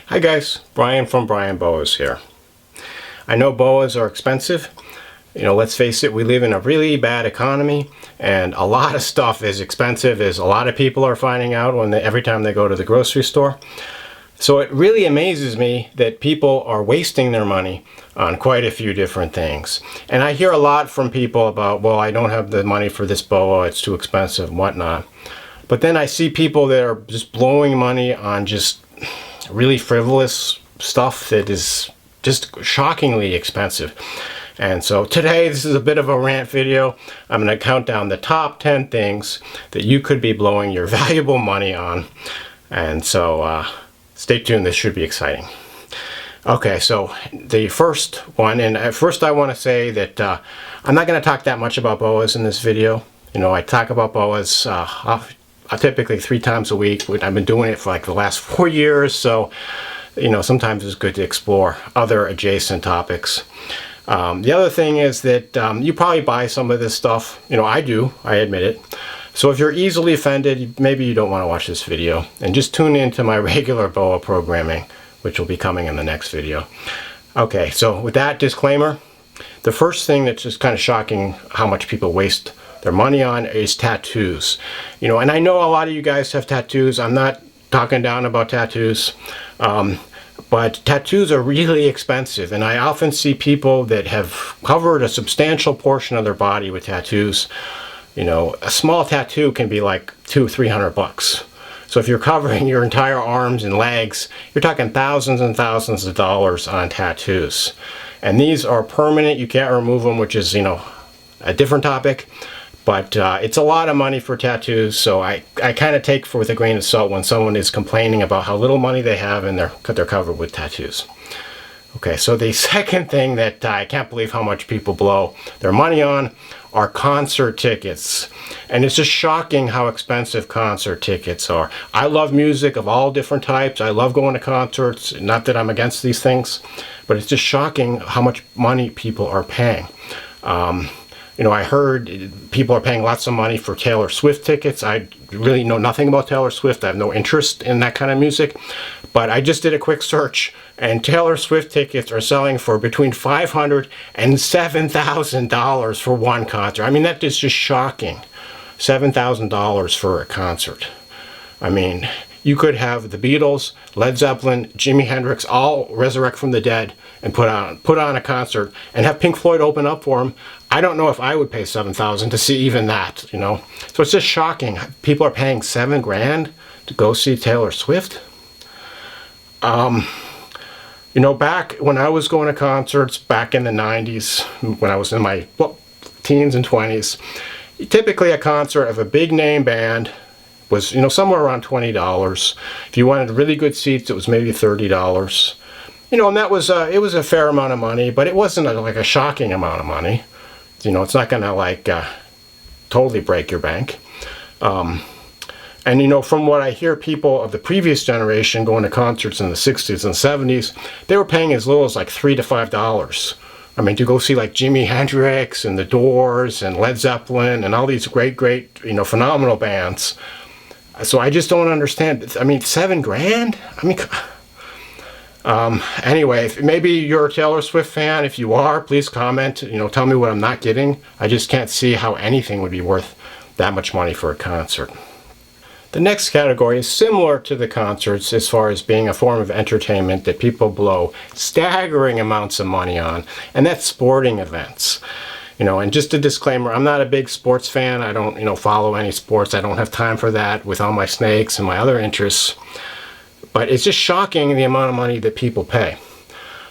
Hi guys, Brian from Boas here. I know Boas are expensive. Let's face it, we live in a really bad economy and a lot of stuff is expensive, as a lot of people are finding out every time they go to the grocery store. So it really amazes me that people are wasting their money on quite a few different things. And I hear a lot from people about, well, I don't have the money for this boa, it's too expensive and whatnot. But then I see people that are just blowing money on just really frivolous stuff that is just shockingly expensive. And so today, this is a bit of a rant video. I'm going to count down the top 10 things that you could be blowing your valuable money on. And so stay tuned, this should be exciting. Okay, so the first one, and first I want to say that I'm not going to talk that much about boas in this video. I talk about boas typically 3 times a week. I've been doing it for like the last 4 years, so sometimes it's good to explore other adjacent topics. The other thing is that you probably buy some of this stuff. I do, I admit it. So if you're easily offended, maybe you don't want to watch this video and just tune into my regular boa programming, which will be coming in the next video. Okay, so with that disclaimer, the first thing that's just kind of shocking how much people waste their money on is tattoos. And I know a lot of you guys have tattoos. I'm not talking down about tattoos. But tattoos are really expensive, and I often see people that have covered a substantial portion of their body with tattoos. A small tattoo can be like $200-300. So if you're covering your entire arms and legs, you're talking thousands and thousands of dollars on tattoos. And these are permanent, you can't remove them, which is, a different topic. But it's a lot of money for tattoos, so I kind of take with a grain of salt when someone is complaining about how little money they have and they're covered with tattoos. Okay, so the second thing that I can't believe how much people blow their money on are concert tickets. And it's just shocking how expensive concert tickets are. I love music of all different types. I love going to concerts. Not that I'm against these things, but it's just shocking how much money people are paying. I heard people are paying lots of money for Taylor Swift tickets. I really know nothing about Taylor Swift. I have no interest in that kind of music. But I just did a quick search, and Taylor Swift tickets are selling for between $500 and $7,000 for one concert. I mean, that is just shocking. $7,000 for a concert. I mean, you could have the Beatles, Led Zeppelin, Jimi Hendrix all resurrect from the dead and put on a concert and have Pink Floyd open up for them. I don't know if I would pay $7,000 to see even that, So it's just shocking. People are paying $7 grand to go see Taylor Swift. Back when I was going to concerts back in the 90s, when I was in my teens and 20s, typically a concert of a big name band was, somewhere around $20. If you wanted really good seats, it was maybe $30. And that was, it was a fair amount of money, but it wasn't like a shocking amount of money. It's not going to totally break your bank. And from what I hear, people of the previous generation going to concerts in the 60s and 70s, they were paying as little as like $3 to $5. I mean, to go see like Jimi Hendrix and the Doors and Led Zeppelin and all these great, phenomenal bands. So I just don't understand. I mean, $7 grand? I mean, anyway, maybe you're a Taylor Swift fan. If you are, please comment. Tell me what I'm not getting. I just can't see how anything would be worth that much money for a concert. The next category is similar to the concerts as far as being a form of entertainment that people blow staggering amounts of money on, and that's sporting events. And just a disclaimer, I'm not a big sports fan. I don't, follow any sports. I don't have time for that with all my snakes and my other interests. But it's just shocking the amount of money that people pay.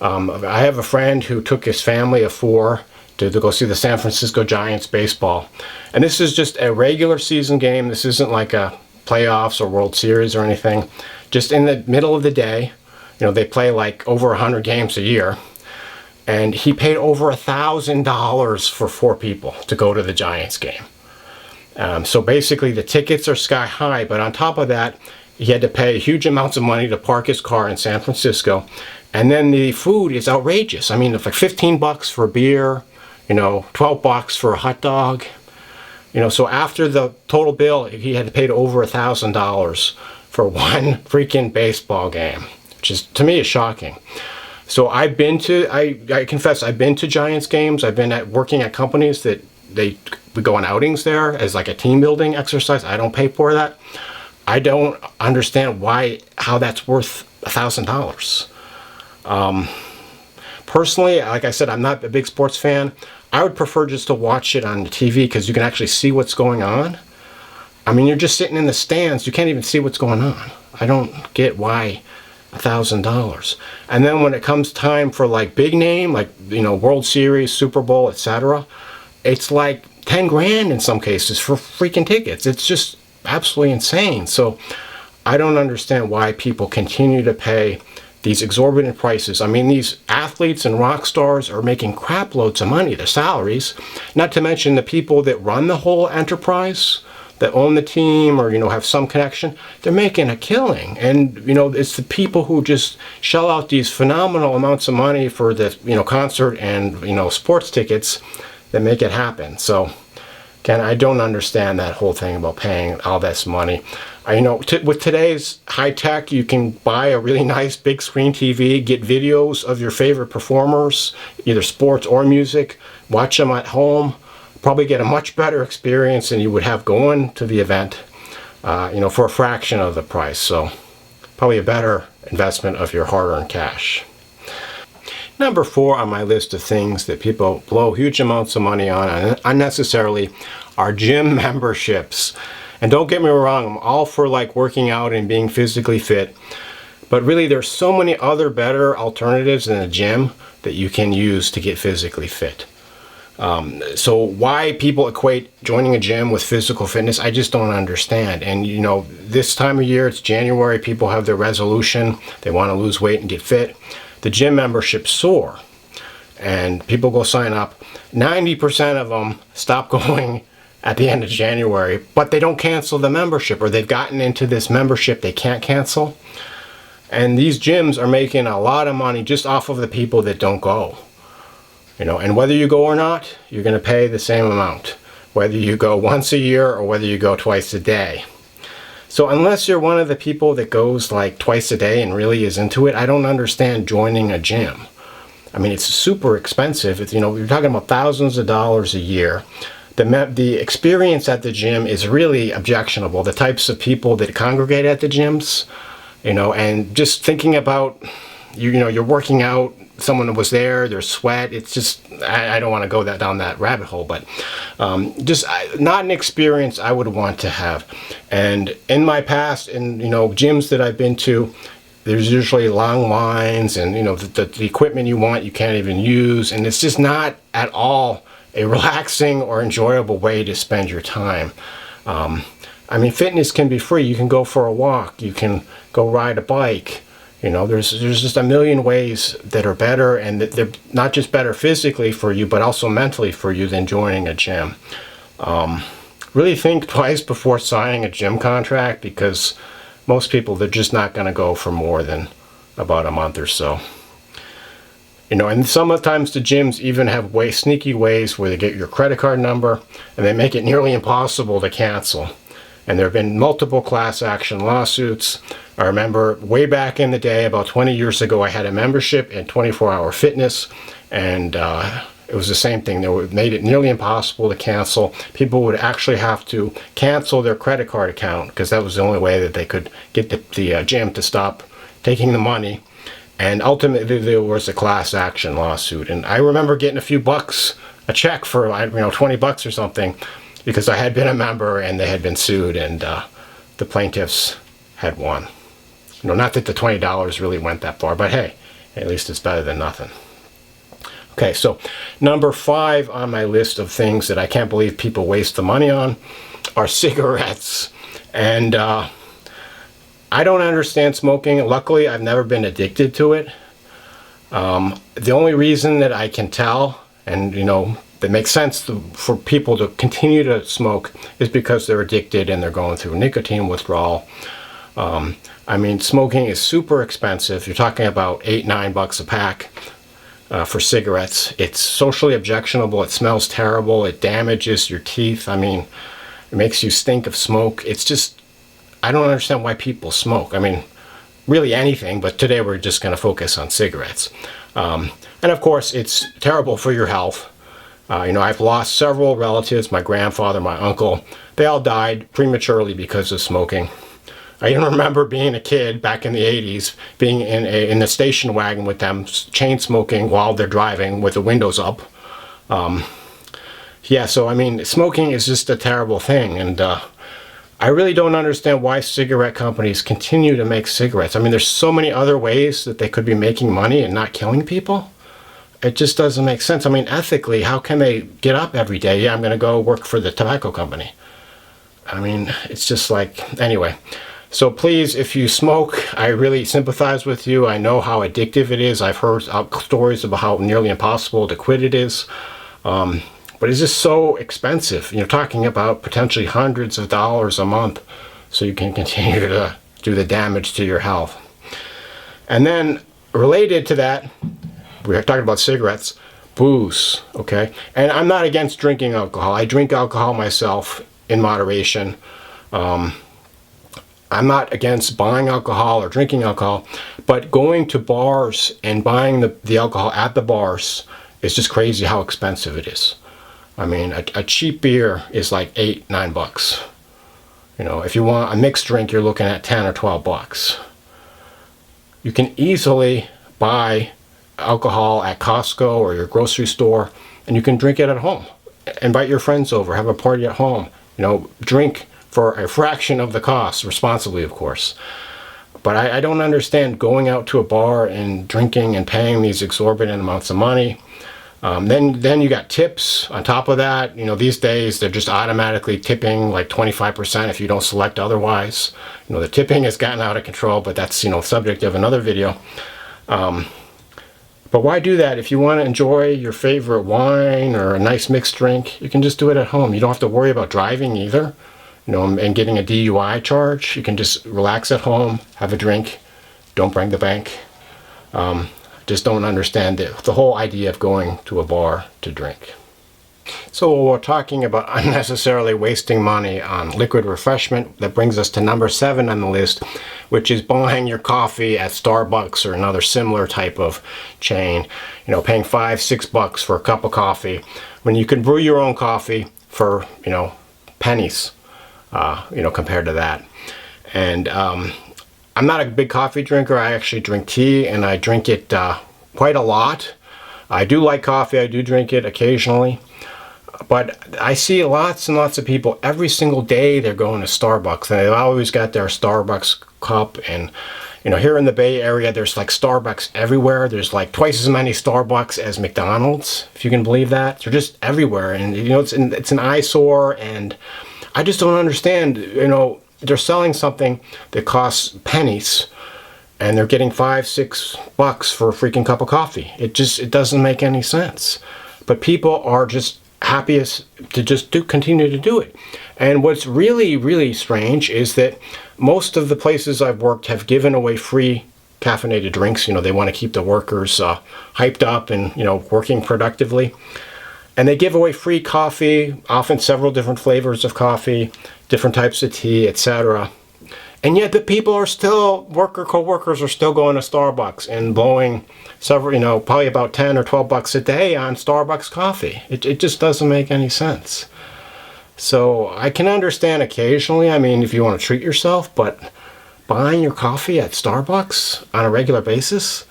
I have a friend who took his family of 4 to go see the San Francisco Giants baseball. And this is just a regular season game. This isn't like a playoffs or World Series or anything. Just in the middle of the day. They play like over 100 games a year. And he paid over $1,000 for 4 people to go to the Giants game. So basically the tickets are sky high, but on top of that, he had to pay huge amounts of money to park his car in San Francisco. And then the food is outrageous. I mean, it's like $15 for a beer, $12 for a hot dog. So after the total bill, he had to pay over $1,000 for one freaking baseball game. which is, to me, is shocking. So I've been to, I confess, I've been to Giants games. I've been working at companies that we go on outings there as like a team building exercise. I don't pay for that. I don't understand how that's worth $1,000. Personally, like I said, I'm not a big sports fan. I would prefer just to watch it on the TV because you can actually see what's going on. I mean, you're just sitting in the stands. You can't even see what's going on. I don't get why $1,000. And then when it comes time for like big name, like, World Series, Super Bowl, etc., it's like 10 grand in some cases for freaking tickets. It's just absolutely insane. So I don't understand why people continue to pay these exorbitant prices. I mean, these athletes and rock stars are making crap loads of money, their salaries, not to mention the people that run the whole enterprise, that own the team or, have some connection. They're making a killing. And, it's the people who just shell out these phenomenal amounts of money for the, concert and, sports tickets that make it happen. So, again, I don't understand that whole thing about paying all this money. With today's high tech, you can buy a really nice big screen TV, get videos of your favorite performers, either sports or music, watch them at home, probably get a much better experience than you would have going to the event, for a fraction of the price. So probably a better investment of your hard-earned cash. Number 4 on my list of things that people blow huge amounts of money on unnecessarily are gym memberships. And don't get me wrong, I'm all for like working out and being physically fit, but really there's so many other better alternatives than a gym that you can use to get physically fit. So why people equate joining a gym with physical fitness, I just don't understand. And this time of year, it's January, people have their resolution, they want to lose weight and get fit. The gym memberships soar and people go sign up. 90% of them stop going at the end of January, but they don't cancel the membership, or they've gotten into this membership they can't cancel. And these gyms are making a lot of money just off of the people that don't go. And whether you go or not, you're going to pay the same amount, whether you go once a year or whether you go twice a day. So unless you're one of the people that goes like twice a day and really is into it, I don't understand joining a gym. I mean, it's super expensive. You're talking about thousands of dollars a year. The experience at the gym is really objectionable. The types of people that congregate at the gyms, and just thinking about, you're working out, someone was there, there's sweat. It's just, I don't want to go down that rabbit hole, but just not an experience I would want to have. And in my past, in gyms that I've been to, there's usually long lines, and the equipment you want you can't even use, and it's just not at all a relaxing or enjoyable way to spend your time. I mean, fitness can be free. You can go for a walk, you can go ride a bike. There's just a million ways that are better, and that they're not just better physically for you, but also mentally for you than joining a gym. Really think twice before signing a gym contract, because most people, they're just not going to go for more than about a month or so. And sometimes the gyms even have sneaky ways where they get your credit card number and they make it nearly impossible to cancel. And there have been multiple class action lawsuits. I remember way back in the day, about 20 years ago, I had a membership in 24-Hour Fitness, and it was the same thing. They made it nearly impossible to cancel. People would actually have to cancel their credit card account because that was the only way that they could get the gym to stop taking the money. And ultimately, there was a class action lawsuit. And I remember getting a few bucks, a check for 20 bucks or something, because I had been a member and they had been sued, and the plaintiffs had won. Not that the $20 really went that far, but hey, at least it's better than nothing. Okay, so number 5 on my list of things that I can't believe people waste the money on are cigarettes. And I don't understand smoking. Luckily, I've never been addicted to it. The only reason that I can tell, and that makes sense for people to continue to smoke, is because they're addicted and they're going through nicotine withdrawal. I mean, smoking is super expensive. You're talking about $8-9 a pack for cigarettes. It's socially objectionable. It smells terrible. It damages your teeth. I mean, it makes you stink of smoke. It's just, I don't understand why people smoke. I mean, really anything, but today we're just going to focus on cigarettes. And of course, it's terrible for your health. I've lost several relatives, my grandfather, my uncle. They all died prematurely because of smoking. I even remember being a kid back in the 80s, being in a station wagon with them, chain smoking while they're driving with the windows up. Yeah, so I mean, smoking is just a terrible thing, and I really don't understand why cigarette companies continue to make cigarettes. I mean, there's so many other ways that they could be making money and not killing people. It just doesn't make sense. I mean, ethically, how can they get up every day? Yeah, I'm going to go work for the tobacco company. I mean, it's just like, anyway. So please, if you smoke, I really sympathize with you. I know how addictive it is. I've heard stories about how nearly impossible to quit it is. But it's just so expensive. You're talking about potentially hundreds of dollars a month so you can continue to do the damage to your health. And then related to that, we're talking about cigarettes, booze, okay? And I'm not against drinking alcohol. I drink alcohol myself in moderation. I'm not against buying alcohol or drinking alcohol, but going to bars and buying the alcohol at the bars is just crazy how expensive it is. I mean, a cheap beer is like $8-9. If you want a mixed drink, you're looking at $10 or $12. You can easily buy alcohol at Costco or your grocery store, and you can drink it at home. Invite your friends over, have a party at home. Drink for a fraction of the cost, responsibly, of course. But I don't understand going out to a bar and drinking and paying these exorbitant amounts of money. Then you got tips on top of that. These days they're just automatically tipping like 25% if you don't select otherwise. The tipping has gotten out of control, but that's subject of another video. But why do that? If you want to enjoy your favorite wine or a nice mixed drink, you can just do it at home. You don't have to worry about driving either, and getting a DUI charge. You can just relax at home, have a drink, don't bring the bank. Just don't understand the whole idea of going to a bar to drink. So we're talking about unnecessarily wasting money on liquid refreshment. That brings us to number 7 on the list, which is buying your coffee at Starbucks or another similar type of chain. Paying $5-6 for a cup of coffee when you can brew your own coffee for pennies. Compared to that. And I'm not a big coffee drinker. I actually drink tea, and I drink it quite a lot. I do like coffee. I do drink it occasionally. But I see lots and lots of people every single day they're going to Starbucks, and they've always got their Starbucks cup. And here in the Bay Area, there's like Starbucks everywhere. There's like twice as many Starbucks as McDonald's, if you can believe that. They're just everywhere, and it's an eyesore. And I just don't understand. They're selling something that costs pennies, and they're getting $5-6 for a freaking cup of coffee. It doesn't make any sense. But people are just happy to just continue to do it. And what's really, really strange is that most of the places I've worked have given away free caffeinated drinks. They want to keep the workers hyped up and working productively. And they give away free coffee, often several different flavors of coffee, different types of tea, etc. And yet the people are still, co-workers are still going to Starbucks and blowing several, probably about $10 or $12 a day on Starbucks coffee. It just doesn't make any sense. So I can understand occasionally, if you want to treat yourself, but buying your coffee at Starbucks on a regular basis,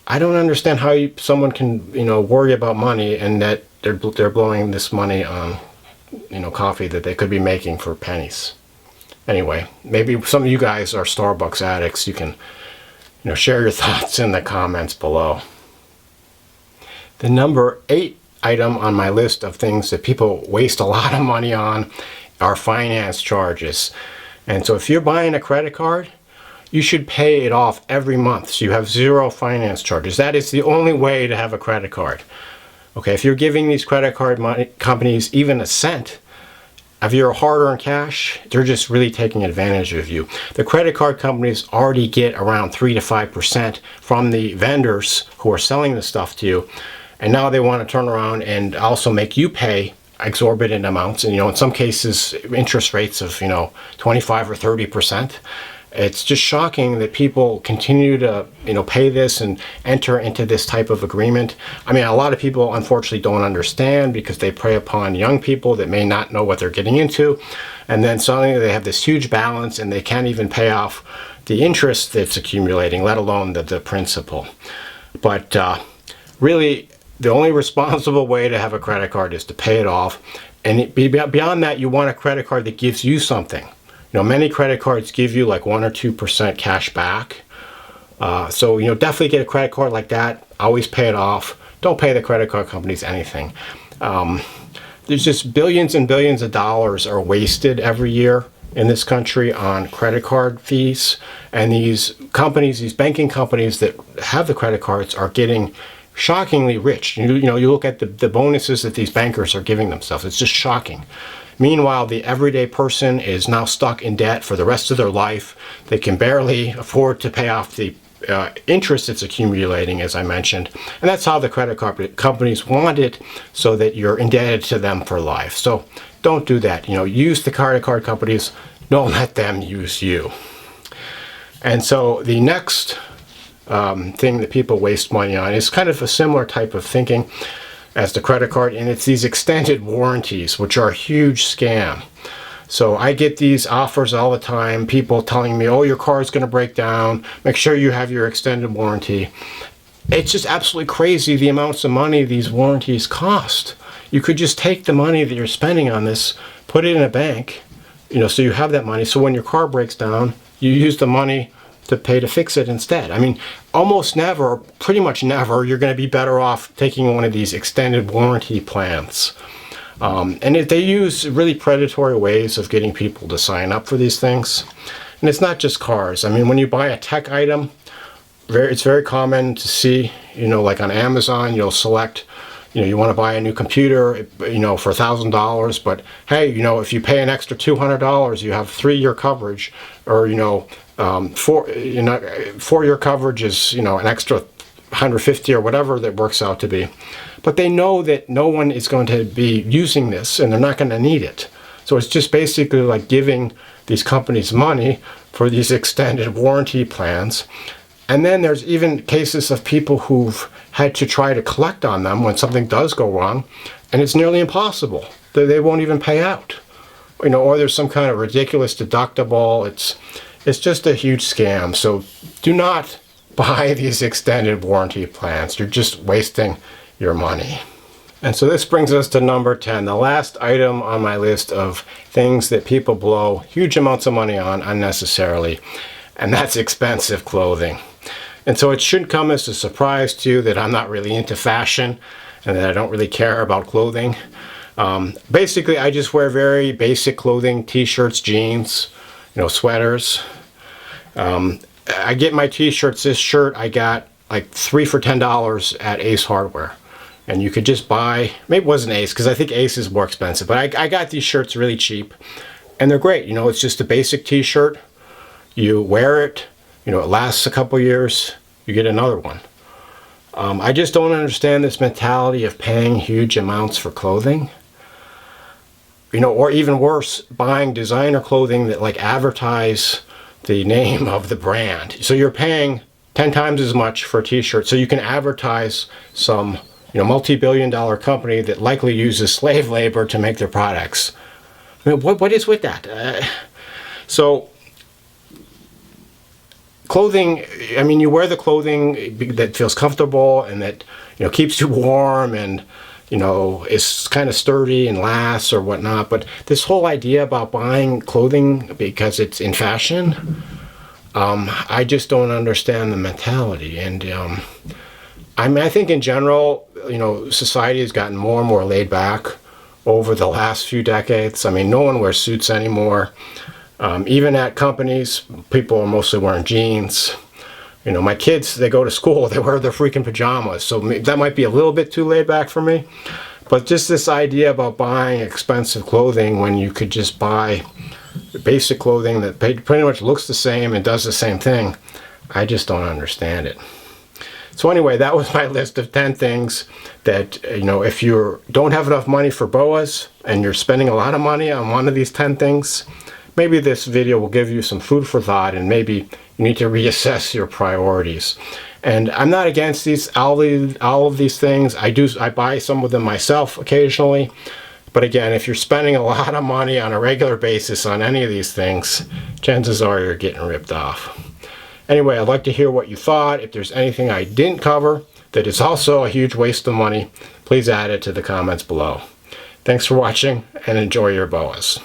I don't understand how someone can, worry about money and that they're blowing this money on, coffee that they could be making for pennies. Anyway, maybe some of you guys are Starbucks addicts. You can, share your thoughts in the comments below. The number 8 item on my list of things that people waste a lot of money on are finance charges. And so if you're buying a credit card, you should pay it off every month so you have 0 finance charges. That is the only way to have a credit card. Okay, if you're giving these credit card companies even a cent of your hard-earned cash, they're just really taking advantage of you. The credit card companies already get around 3 to 5% from the vendors who are selling the stuff to you, and now they want to turn around and also make you pay exorbitant amounts, and in some cases interest rates of 25 or 30%. It's just shocking that people continue to, pay this and enter into this type of agreement. I mean, a lot of people unfortunately don't understand because they prey upon young people that may not know what they're getting into. And then suddenly they have this huge balance and they can't even pay off the interest that's accumulating, let alone the principal. But really, the only responsible way to have a credit card is to pay it off. And beyond that, you want a credit card that gives you something. Many credit cards give you like 1 or 2% cash back. So, definitely get a credit card like that. Always pay it off. Don't pay the credit card companies anything. There's just billions and billions of dollars are wasted every year in this country on credit card fees. And these companies, these banking companies that have the credit cards are getting shockingly rich. You look at the bonuses that these bankers are giving themselves. It's just shocking. Meanwhile, the everyday person is now stuck in debt for the rest of their life. They can barely afford to pay off the interest it's accumulating, as I mentioned. And that's how the credit card companies want it, so that you're indebted to them for life. So don't do that. Use the credit card companies. Don't let them use you. And so the next thing that people waste money on is kind of a similar type of thinking as the credit card, and it's these extended warranties, which are a huge scam. So I get these offers all the time, people telling me, oh, your car is going to break down, make sure you have your extended warranty. It's just absolutely crazy the amounts of money these warranties cost. You could just take the money that you're spending on this, put it in a bank, so you have that money, so when your car breaks down, you use the money to pay to fix it instead. I mean, almost never, pretty much never, you're going to be better off taking one of these extended warranty plans. And they use really predatory ways of getting people to sign up for these things. And it's not just cars. I mean, when you buy a tech item, it's very common to see, like on Amazon, you'll select, you want to buy a new computer, for $1,000, but hey, if you pay an extra $200, you have 3-year coverage, or, 4-year coverage is, an extra 150 or whatever that works out to be. But they know that no one is going to be using this and they're not going to need it. So it's just basically like giving these companies money for these extended warranty plans. And then there's even cases of people who've had to try to collect on them when something does go wrong, and it's nearly impossible. They won't even pay out. Or there's some kind of ridiculous deductible. It's just a huge scam. So do not buy these extended warranty plans. You're just wasting your money. And so this brings us to number 10, the last item on my list of things that people blow huge amounts of money on unnecessarily, and that's expensive clothing. And so it shouldn't come as a surprise to you that I'm not really into fashion and that I don't really care about clothing. Basically, I just wear very basic clothing, t-shirts, jeans, sweaters. I get my t-shirts. This shirt I got like 3 for $10 at Ace Hardware. And you could just buy, maybe it wasn't Ace, because I think Ace is more expensive, but I got these shirts really cheap. And they're great. It's just a basic t-shirt. You wear it, it lasts a couple years, you get another one. I just don't understand this mentality of paying huge amounts for clothing. Or even worse, buying designer clothing that like advertise the name of the brand. So you're paying 10 times as much for a t-shirt so you can advertise some multi-billion-dollar company that likely uses slave labor to make their products. I mean, what is with that? So clothing, I mean, you wear the clothing that feels comfortable and that keeps you warm and is kind of sturdy and lasts or whatnot. But this whole idea about buying clothing because it's in fashion, I just don't understand the mentality. And I think in general, society has gotten more and more laid back over the last few decades. I mean, no one wears suits anymore. Even at companies, people are mostly wearing jeans. My kids, they go to school, they wear their freaking pajamas. So that might be a little bit too laid back for me. But just this idea about buying expensive clothing when you could just buy basic clothing that pretty much looks the same and does the same thing, I just don't understand it. So anyway, that was my list of 10 things that, if you don't have enough money for Boas and you're spending a lot of money on one of these 10 things, maybe this video will give you some food for thought, and maybe you need to reassess your priorities. And I'm not against all of these things. I buy some of them myself occasionally. But again, if you're spending a lot of money on a regular basis on any of these things, chances are you're getting ripped off. Anyway, I'd like to hear what you thought. If there's anything I didn't cover that is also a huge waste of money, please add it to the comments below. Thanks for watching, and enjoy your Boas.